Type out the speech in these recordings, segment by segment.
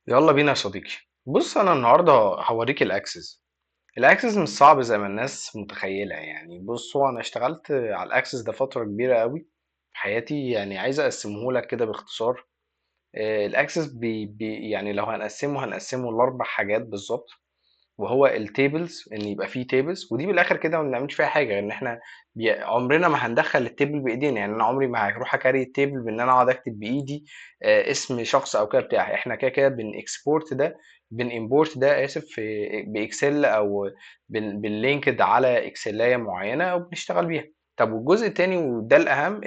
يلا بينا يا صديقي. بص انا النهارده هوريك الاكسس. الاكسس مش صعب زي ما الناس متخيله. يعني بص، هو انا اشتغلت على الاكسس ده فتره كبيره قوي في حياتي. يعني عايز اقسمه لك كده باختصار. الاكسس يعني لو هنقسمه لاربع حاجات بالظبط. وهو التيبلز، ان يبقى فيه تيبلز، ودي بالاخر كده ما بنعملش فيها حاجه غير ان احنا عمرنا ما هندخل التيبل بايدينا. يعني انا عمري ما هروح اكاري التيبل بان انا اقعد اكتب بايدي اسم شخص او كده بتاع. احنا كده كده بنكسبورت ده، بنimporت ده اسف في باكسل، او بنلينكد على اكسلايه معينه وبنشتغل بيها. طب والجزء التاني وده الاهم،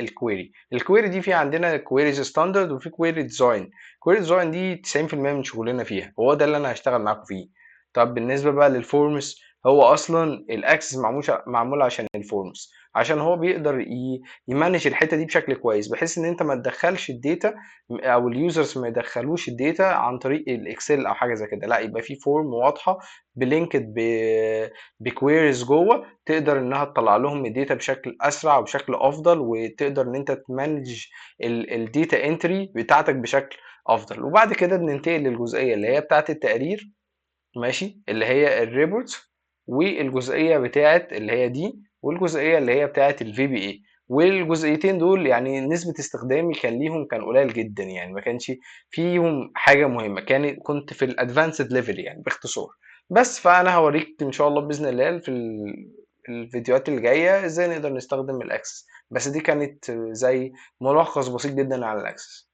الكويري دي في عندنا كويريز ستاندرد وفي كويري ديزاين. كويري ديزاين دي 90% من شغلنا فيها، هو ده اللي انا هشتغل معاكم فيه. طب بالنسبة بقى للفورمز، هو أصلا الأكسس معمول عشان الفورمز، عشان هو بيقدر يمانج الحتة دي بشكل كويس، بحيث إن أنت ما تدخلش الداتا أو اليوزرز ما يدخلوش الداتا عن طريق الإكسل أو حاجة زي كده. لا، يبقى في فورم واضحة بلينكد بكويريز جوه، تقدر إنها تطلع لهم الداتا بشكل أسرع وبشكل أفضل، وتقدر إن أنت تمانج الداتا انتري بتاعتك بشكل أفضل. وبعد كده بننتقل للجزئية اللي هي بتاعت التقرير، ماشي، اللي هي الريبورتس، والجزئيه بتاعت اللي هي دي، والجزئيه اللي هي بتاعت الفي بي اي. والجزئيتين دول يعني نسبه استخدامي كان قليل جدا، يعني ما كانش فيهم حاجه مهمه. كنت في الادفانسد ليفل يعني باختصار. بس فانا هوريك ان شاء الله باذن الله في الفيديوهات اللي جايه ازاي نقدر نستخدم الاكسس. بس دي كانت زي ملخص بسيط جدا على الاكسس.